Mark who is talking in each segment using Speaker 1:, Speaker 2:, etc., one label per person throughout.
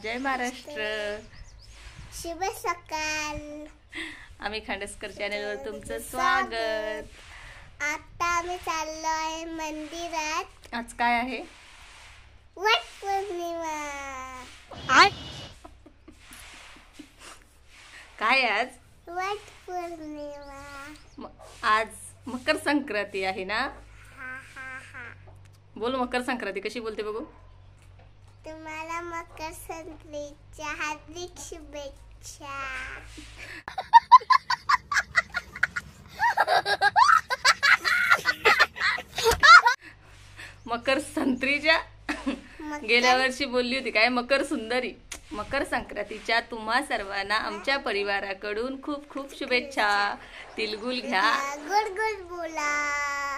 Speaker 1: जय महाराष्ट्र.
Speaker 2: शुभ सकाळ.
Speaker 1: आम्ही खांडेस्कर चॅनलवर तुमचं स्वागत.
Speaker 2: आता आम्ही चाललो आहे मंदिरात.
Speaker 1: आज काय आहे?
Speaker 2: वट पौर्णिमा.
Speaker 1: काय आज?
Speaker 2: वट पौर्णिमा.
Speaker 1: आज मकर संक्रांती आहे ना? बोल मकर संक्रांती कशी बोलते बघू.
Speaker 2: तुम्हाला मकर संक्रांतीच्या हार्दिक शुभेच्छा.
Speaker 1: मकर संत्रीच्या गेल्या वर्षी बोलली होती काय? मकर सुंदरी. मकर संक्रांतीच्या तुम्हा सर्वांना आमच्या परिवाराकडून खूप खूप शुभेच्छा. तिलगुल घ्या,
Speaker 2: गोड गोड बोला.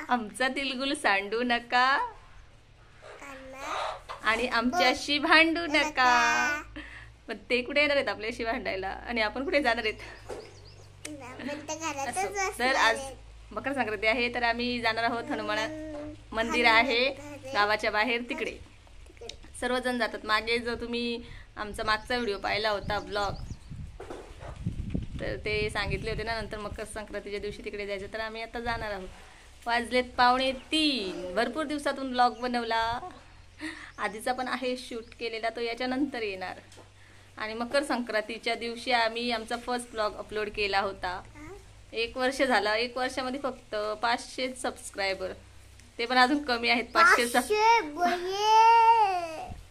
Speaker 1: आमचा तिलगुल सांडू नका आणि आमच्याशी भांडू नका. पण ते कुठे येणार आहेत आपल्याशी भांडायला आणि आपण कुठे जाणार आहेत? तर आज मकर संक्रांती आहे तर आम्ही जाणार आहोत. हनुमान मंदिर आहे गावाच्या बाहेर, तिकडे सर्वजण जातात. मागे जो तुम्ही आमचा मागचा व्हिडिओ पाहिला होता ब्लॉग, तर ते सांगितले होते ना नंतर मकर संक्रांतीच्या दिवशी तिकडे जायचं. तर आम्ही आता जाणार आहोत. वाजलेत 2:45. भरपूर दिवसातून ब्लॉग बनवला. आधीचा पण आहे शूट केलेला, तो याच्यानंतर येणार. आणि मकर संक्रांतीच्या दिवशी आम्ही आमचा फर्स्ट ब्लॉग अपलोड केला होता. 1 वर्ष झालं. 1 वर्षामध्ये फक्त 500 सबस्क्रायबर. ते पण अजून कमी आहेत.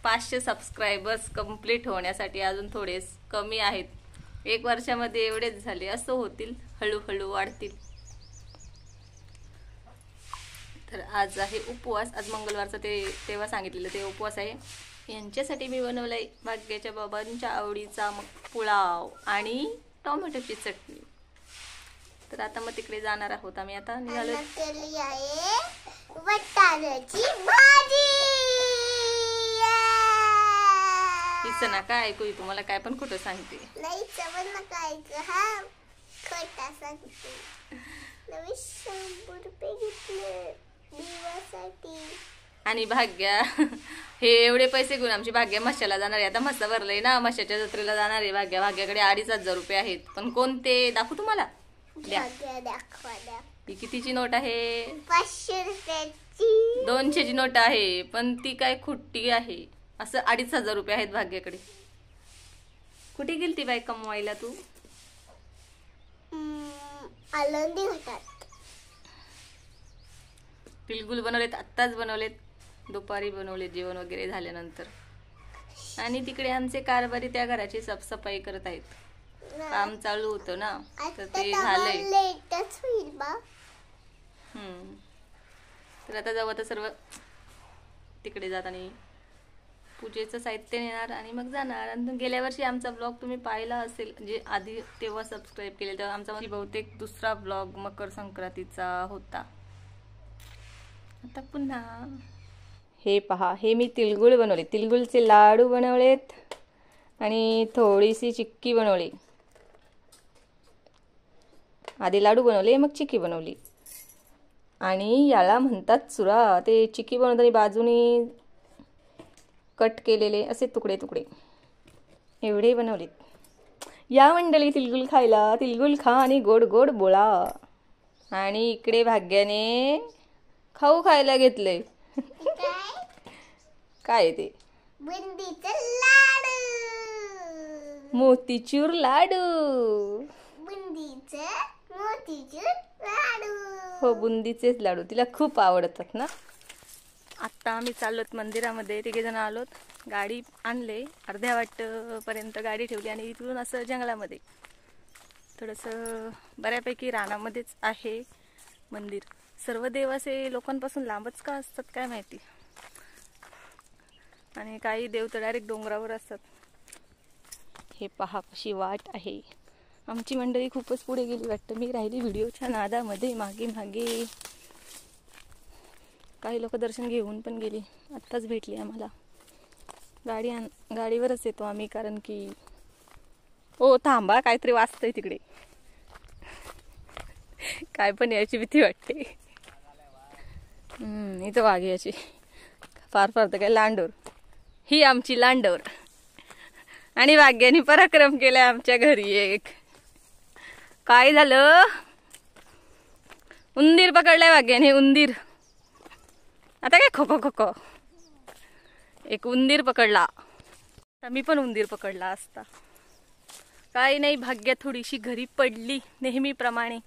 Speaker 1: 500 सबस्क्रायबर्स कंप्लीट होण्यासाठी अजून थोडे कमी आहेत. 1 वर्षामध्ये एवढेच झाले. असं होतील, हळूहळू वाढतील. तर आज आहे उपवास. आज मंगळवारचा तेव्हा सांगितलेलं ते उपवास आहे. यांच्यासाठी मी बनवलंय भाग्याच्या बाबांच्या आवडीचा पुलाव आणि टोमॅटोची चटणी. तर आता मग तिकडे जाणार आहोत आम्ही. आता निघालो. तिचं ना काय ऐकू, तुम्हाला काय पण खोटं सांगते. आणि भाग्या हे एवढे पैसे घेऊन आमची भाग्या मशाला जाणार आहे. आता मस्सा भरलंय ना, मशाच्या जत्रेला जाणार आहे भाग्या. भाग्याकडे 2,500 रुपये आहेत. पण कोणते दाखवू तुम्हाला? ही कितीची नोट आहे?
Speaker 2: 500 रुपयाची.
Speaker 1: 200ची नोट आहे, पण ती काय खुट्टी आहे. असं 2,500 रुपये आहेत भाग्याकडे. कुठे गेली ती बाई कमवायला तू?
Speaker 2: आळंदी घाटात.
Speaker 1: तिलगुल बनवलेत, आत्ताच बनवलेत. दुपारी बनवले जेवण वगैरे झाल्यानंतर. आणि तिकडे आमचे कारभारी त्या घराची साफसफाई करत आहेत. काम चालू होतं ना, तर ते झालंय. तर आता जाऊ. आता सर्व तिकडे जात आणि पूजेचं साहित्य नेणार आणि मग जाणार. आणि गेल्या वर्षी आमचा ब्लॉग तुम्ही पाहिला असेल, म्हणजे आधी तेव्हा सबस्क्राईब केले तेव्हा आमचा बहुतेक दुसरा ब्लॉग मकर संक्रांतीचा होता. आता पुन्हा हे पहा, हे मी तिलगुळ बनवले. तिलगुळचे लाडू बनवलेत आणि थोडीशी चिक्की बनवली. आधी लाडू बनवले मग चिक्की बनवली. आणि याला म्हणतात चुरा. ते चिक्की बनवताना बाजूनी कट केलेले असे तुकडे तुकडे एवढे बनवलेत. या मंडळी तिलगुल खायला. तिलगुल खा आणि गोड गोड बोला. आणि इकडे भाग्याने खाऊ खायला घेतलंय. काय ते?
Speaker 2: बुंदीचे लाडू.
Speaker 1: मोतीचूर लाडू.
Speaker 2: बुंदीचे मोतीचूर लाडू.
Speaker 1: हो, बुंदीचेच लाडू तिला खूप आवडतात ना. आत्ता आम्ही चाललोत मंदिरामध्ये. 3 जण आलोत. गाडी आणले. अर्ध्या वाटपर्यंत गाडी ठेवली आणि इथून असं जंगलामध्ये थोडंसं बऱ्यापैकी रानामध्येच आहे मंदिर. सर्व देव असे लोकांपासून लांबच का असतात काय माहिती. आणि काही देव तर डायरेक्ट डोंगरावर असतात. हे पहा कशी वाट आहे. आमची मंडळी खूपच पुढे गेली वाटतं. मी राहिली व्हिडिओच्या नादामध्ये मागे मागे. काही लोक दर्शन घेऊन पण गेली. आत्ताच भेटली आम्हाला. गाडीवरच येतो आम्ही, कारण की ओ थांबा, काहीतरी वाजतंय तिकडे. काय पण याची भीती वाटते. इथं वाघ याची फार फार तर काय लांडोर. ही आमची लांडोर. आणि भाग्याने पराक्रम केलाय आमच्या घरी एक. काय झालं? उंदीर पकडलाय भाग्याने, उंदीर. आता काय खो खो खो एक उंदीर पकडला. मी पण उंदीर पकडला असता. काही नाही, भाग्य थोडीशी घरी पडली नेहमीप्रमाणे.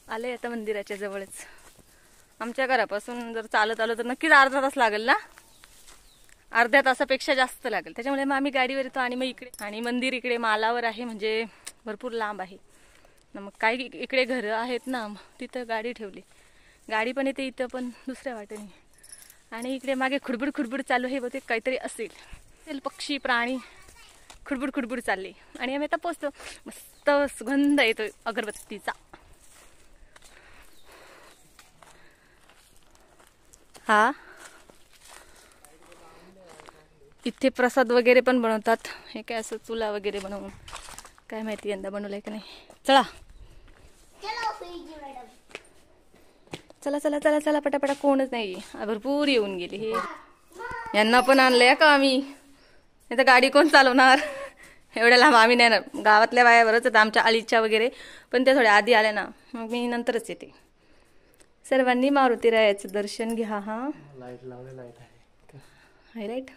Speaker 1: आले आता मंदिराच्या जवळच. आमच्या घरापासून जर चालत आलो तर नक्कीच अर्धा तास लागेल ना, अर्ध्या तासापेक्षा जास्त लागेल. त्याच्यामुळे मग आम्ही गाडीवर येतो आणि मग इकडे, आणि मंदिर इकडे मालावर आहे, म्हणजे भरपूर लांब आहे. मग काही इकडे घरं आहेत ना, तिथं गाडी ठेवली. गाडी पण येते इथं, पण दुसऱ्या वाटेने. आणि इकडे मागे खुडबुड खुडबुड चालू आहे, बहुतेक काहीतरी असेल. पक्षी प्राणी खुडबुड खुडबुड चालले. आणि आम्ही आता पोचतो. मस्त सुगंध येतोय अगरबत्तीचा. हा, इथे प्रसाद वगैरे पण बनवतात. हे काय असं चुला वगैरे बनवून, काय माहिती यंदा बनवलंय का नाही. चला चला चला चला चला पटापटा. कोणच नाही, भरपूर येऊन गेले. हे यांना पण आणलंय का आम्ही. नाही गाडी कोण चालवणार. एवढ्या लांब आम्ही नाही ना. गावातल्या बायावरच आहेत आमच्या आळीच्या वगैरे, पण त्या थोड्या आधी आल्या ना, मग मी नंतरच येते. सर्वांनी मारुतीरायाचं दर्शन घ्या. हा, हायलाइट.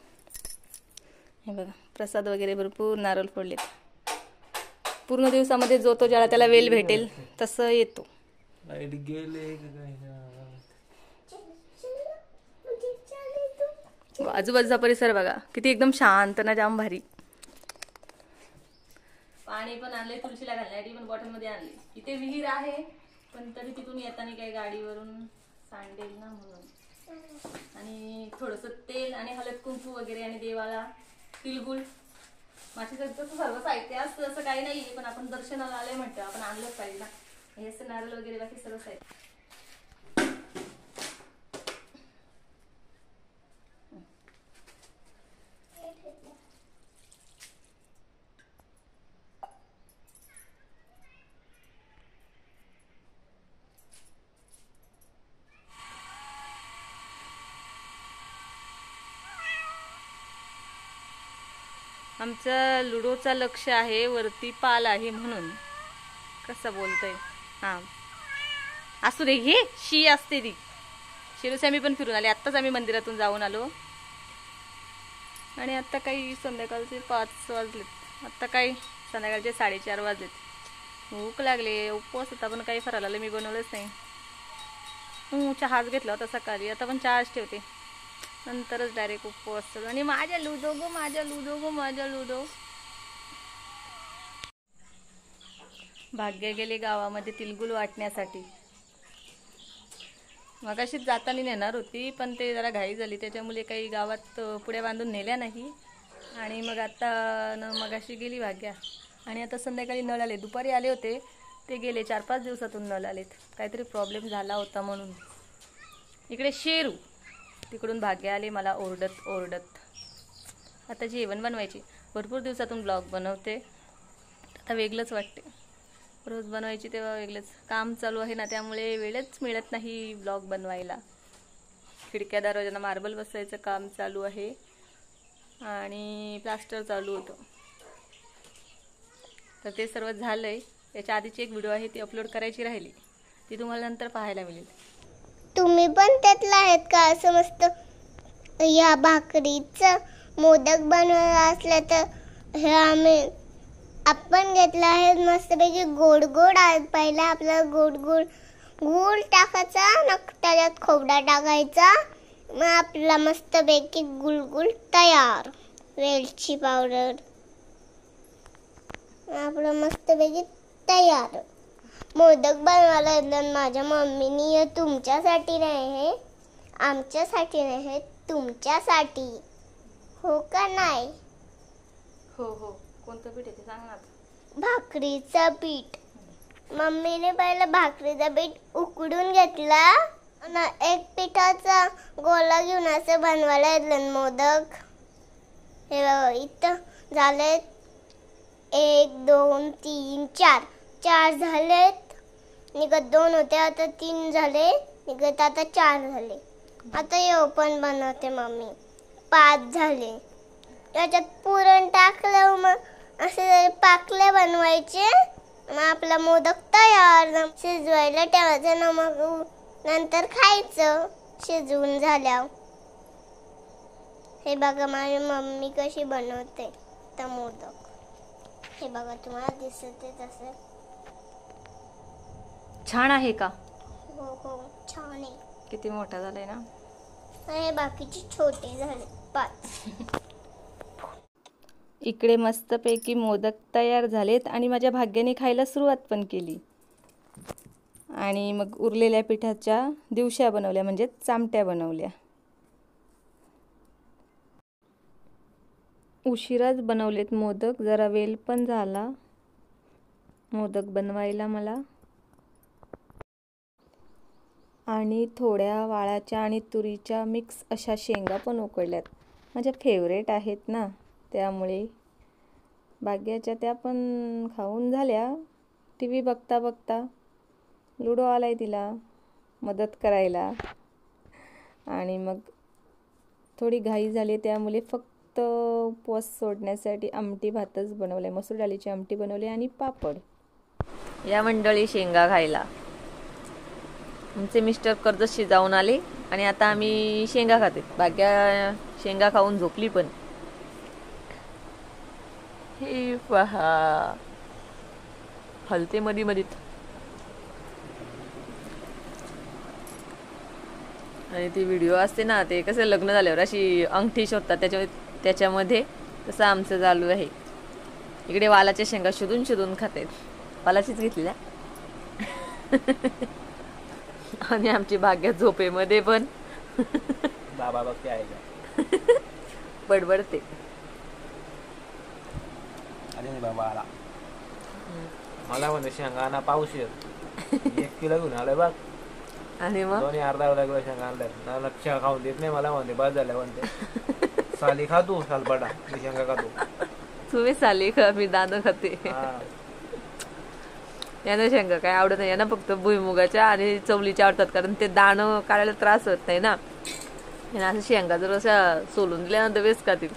Speaker 1: हे बघा, प्रसाद वगैरे भरपूर, नारळ फोडले. पूर्ण दिवसामध्ये जो तो ज्याला त्याला वेल भेटेल तसं येतो. आजूबाजूचा परिसर बघा किती एकदम शांत ना, जाम भारी. पाणी पण आणले तुळशीला घालण्यासाठी, पण बॉटल मध्ये आणले. इथे विहीर आहे, पण तरी तिथून येताना काही गाडीवरून सांडेल ना म्हणून. आणि थोडस तेल आणि हळद कुंकू वगैरे, आणि देवाला तिळगुळ. माझ्या तसं सर्व साहित्य असतं, असं काही नाहीये, पण आपण दर्शनाला आले म्हणतो, आपण आणलंच पाहिजे ना. हे असं नारळ वगैरे बाकी सर्व साहित्य. आमचा लुडोचा लक्ष आहे, वरती पाल आहे म्हणून. कसं बोलतोय. हा, असू दे. हे शी असते ती. शिरूस आम्ही पण फिरून आले. आत्ताच आम्ही मंदिरातून जाऊन आलो. आणि आता काही संध्याकाळचे 5 वाजलेत. आता काही संध्याकाळचे 4:30 वाजलेत. भूक लागले. उपवास होता, पण काही फराळाला मी बनवलंच नाही. चहाच घेतला होता सकाळी. आता पण चहाच ठेवते, नंतरच डायरेक्ट उपवास. आणि माझ्या लुडो गो, माझ्या लुडो गो, माझ्या लुडो. भाग्य गेले गावामध्ये तिळगुळ वाटण्यासाठी. मगाशीच जाताना नेणार होती, पण ते जरा घाई झाली, त्याच्यामुळे काही गावात पुढे बांधून नेल्या नाही. आणि मग आता मगाशी गेली भाग्या. आणि आता संध्याकाळी नळ आले. दुपारी आले होते, ते गेले. 4-5 दिवसातून नळ आलेत. काहीतरी प्रॉब्लेम झाला होता म्हणून. इकडे शेरू. तिकडून भाग्य आले मला ओरडत ओरडत. आता जेवण बनवायची. भरपूर दिवसातून ब्लॉग बनवते, आता वेगळंच वाटते. रोज बनवायची तेव्हा वेगळंच. काम चालू आहे ना, त्यामुळे वेळच मिळत नाही ब्लॉग बनवायला. खिडक्या दरवाजांना मार्बल बसवायचं काम चालू आहे, आणि प्लास्टर चालू होतं. तर ते सर्व झालंय. त्याच्या आधीची एक व्हिडिओ आहे, ती अपलोड करायची राहिली. ती तुम्हाला नंतर पाहायला मिळेल.
Speaker 2: तुम्ही पण त्यातला आहेत का? असं मस्त या भाकरीचं मोदक बनवलं असलं तर हे आपण घेतलं आहे. मस्तपैकी गोड गोड. पहिला आपल्याला गोड गोड गूळ टाकायचा, नक त्याच्यात खोबरा टाकायचा. मग आपला मस्तपैकी गुळगुळ तयार. वेलची पावडर आपलं मस्तपैकी तयार. मोदक बनवायला येतात माझ्या मम्मीनी. तुमच्यासाठी नाही, हे आमच्यासाठी नाही, हे तुमच्यासाठी. हो का नाही?
Speaker 1: हो हो. कोणतं पीठ आहे ते सांग ना.
Speaker 2: भाकरीचं पीठ. मम्मीने पहिलं भाकरीचं पीठ उकडून घेतला. एक पिठाचा गोळा घेऊन असं बनवायला येतलं मोदक. हे इथं झाले 1 2 3 4 झालेत. निघत 2 होते, आता 3 झाले. निघत आता 4 झाले. आता हे पण बनवते मम्मी. 5 झाले. त्याच्यात पुरण टाकलं मग असे पाकले बनवायचे. मग आपला मोदक तयार. शिजवायला ठेवायचं ना, मग नंतर खायचं शिजवून झाल्यावर. हे बघा माझी मम्मी कशी बनवते तर मोदक. हे बघा तुम्हाला दिसते तसं.
Speaker 1: छान आहे का?
Speaker 2: हो हो छान आहे.
Speaker 1: किती मोठा झालाय ना.
Speaker 2: हे बाकीचे छोटे झाले 5.
Speaker 1: इकडे मस्तपैकी मोदक तयार झालेत आणि माझ्या भाग्याने खायला सुरुवात पण केली. आणि मग उरलेल्या पिठाच्या दिवश्या बनवल्या, म्हणजे चामट्या बनवल्या. उशिराच बनवलेत मोदक, जरा वेळ पण झाला मोदक बनवायला मला. आणि थोड्या वाळाच्या आणि तुरीच्या मिक्स अशा शेंगा पण उकडल्यात. माझ्या फेवरेट आहेत ना, त्यामुळे. भाग्याच्या त्या पण खाऊन झाल्या. TV बघता बघता लुडो आलाय तिला मदत करायला. आणि मग थोडी घाई झाली, त्यामुळे फक्त उपवास सोडण्यासाठी आमटी भातच बनवलाय. मसूर डाळीची आमटी बनवली आणि पापड. या मंडळी शेंगा खायला. आमचे मिस्टर कर्जतशी जाऊन आले आणि आता आम्ही शेंगा खाते. भाग्या शेंगा खाऊन झोपली पण. हे पहा हलते मधी मधीत. आणि ती व्हिडिओ असते ना, ते कसं लग्न झाल्यावर अशी अंगठी शोधतात त्याच्यामध्ये तसं आमचं चालू आहे. इकडे वालाच्या शेंगा शोधून शोधून खातात. वालाचीच घेतलेल्या. आणि आमची भाग्या झोपेमध्ये पण
Speaker 3: बाबा बघते आहे का
Speaker 1: बडबडते.
Speaker 3: अरे बाबा आला. मला म्हणते शेंगाना पाऊस 1 किलो घेऊन आलाय बघ.
Speaker 1: आणि मग
Speaker 3: 2 अर्धा किलो शेंगा आणल्या. ना लक्ष खाऊन देत नाही मला. म्हणते बस झाल्या. म्हणते साली खा तू सालपाटा, मी शेंगा खातो.
Speaker 1: तुम्ही साली खा, मी दाणं खाते. यांना शेंगा काय आवडत नाही. यांना फक्त भुईमुगाच्या आणि चवलीच्या आवडतात, कारण ते दाणं काढायला त्रास होत नाही ना. यांना असं शेंगा जर अशा सोलून दिल्यानंतर वेस्ट खातील.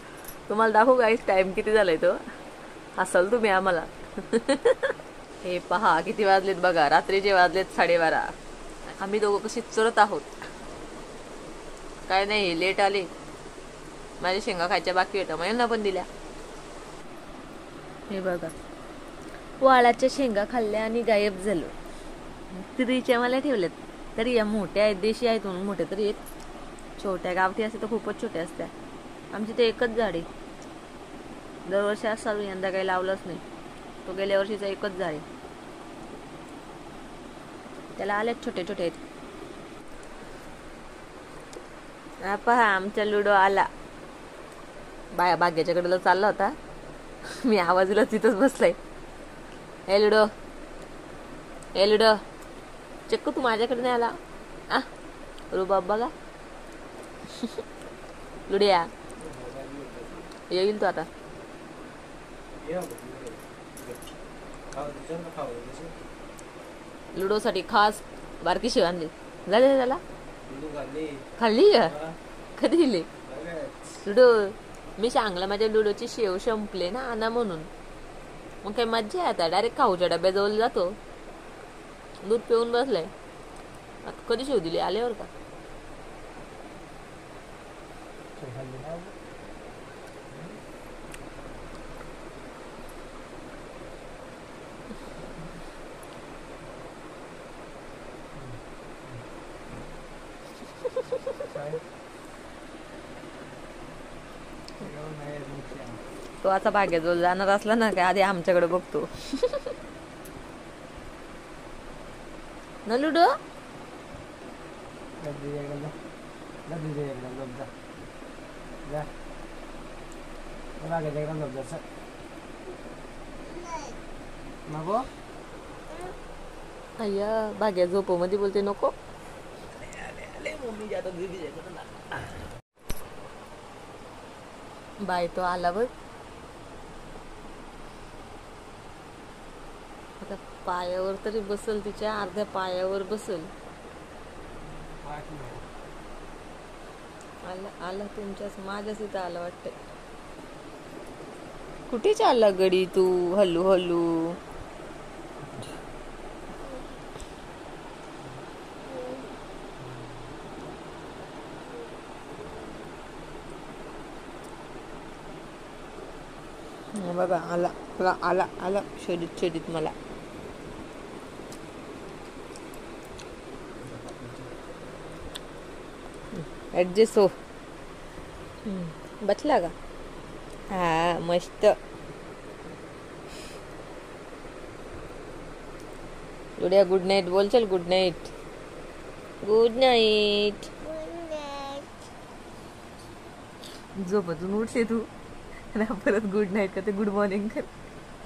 Speaker 1: तुम्हाला दाखवू गाईस टाइम किती झालाय तो. हसाल तुम्ही आम्हाला. हे पहा किती वाजलेत बघा. रात्रीचे वाजलेत 12:30. आम्ही दोघं कशी चरत आहोत. काय नाही, लेट आले. माझ्या शेंगा खायच्या बाकी होत्या, मग यांना पण दिल्या. हे बघा वाळाच्या शेंगा खाल्ल्या आणि गायब झालो. तिरीच्या मला ठेवल्यात. तरी या मोठ्या आहेत, देशी आहेत म्हणून मोठ्या तरी आहेत. छोट्या गावठी असते तर खूपच छोट्या असत्या. आमची ते एकच झाड आहे. दरवर्षी असं यंदा काही लावलंच नाही. तो गेल्या वर्षीचा एकच झाड आहे. त्याला आल्यात छोटे छोटे आहेत. पहा आमचा लुडो आला. भाग्याच्याकडे चालला होता. मी आवाजला तिथंच बसलाय. हे लुडो, हे लुडो, चक्क तू माझ्याकडे नाही आला. रुबाब बघा. लुडिया येईल तो आता. लुडो साठी खास बारकी शेव आणली. झाले त्याला खाल्ली का? कधी दिली लुडो? मी सांगला माझ्या लुडोची शेव संपले ना आणा म्हणून. मग काही मज्जा आहे. आता डायरेक्ट खाऊच्या डब्याजवळ जातो. दूध पिऊन बसलाय. आता कधी शेव दिली? आल्यावर का? तो आता भाग्याजवळ जाणार असला ना काय आधी आमच्याकडे बघतो. न लुडो
Speaker 3: नको.
Speaker 1: अय्या भाग्या झोपो मध्ये बोलते नको. बाय तो आला बघ. आता पायावर तरी बसल. तिच्या अर्ध्या पायावर बसल. आला तुमच्याच माझ्याच इथं आलं वाटतंय. कुठे चालला गडी तू? हल्लू हल्लू. बघा आला आला आला आला शोधित शोधित मला. ऍडजस्ट हो. बसला का? हा मस्त. उद्या गुड नाईट बोल. चल गुड नाईट. Good night. झोपतून उठते तू ना परत गुड नाईट का ते गुड मॉर्निंग कर.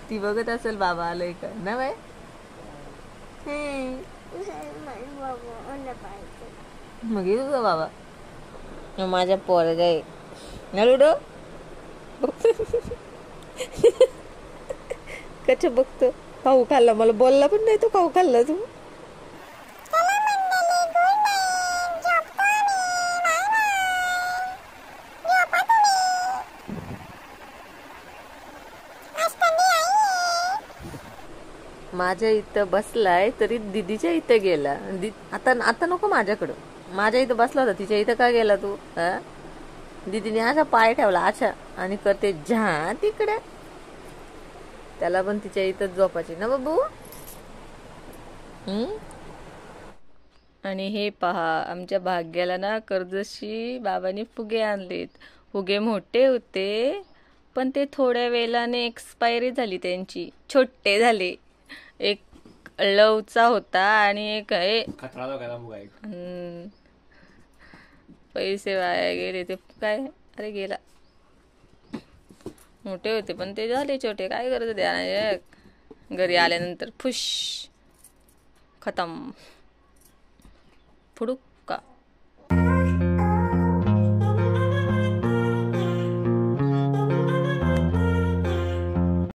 Speaker 1: ती बघत असेल बाबा आलंय का ना बाय. मग येऊ का बाबा? माझ्या पोरगा आहे ना लुडो. कच बघतो. खाऊ खाल्ला मला बोलला पण नाही तो. खाऊ खाल्ला तू. माझ्या इथं बसलाय तरी दीदीच्या इथं गेला. आता आता नको माझ्याकडं. माझ्या इथं बसला होता तिच्या इथं का गेला तू? दीदीने असा पाय ठेवला अच्छा आणि करते झा तिकडे. त्याला पण तिच्या इथंच झोपायची ना बाबू. आणि हे पहा आमच्या भाग्याला ना कर्जशी बाबांनी फुगे आणलेत. फुगे मोठे होते पण ते थोड्या वेळाने एक्सपायरी झाली त्यांची. छोटे झाले. एक लवचा होता आणि एक पैसे वाया गेले ते काय. अरे गेला. मोठे होते पण ते झाले छोटे. काय गरज द्या. घरी आल्यानंतर फुश खतम फुडूक.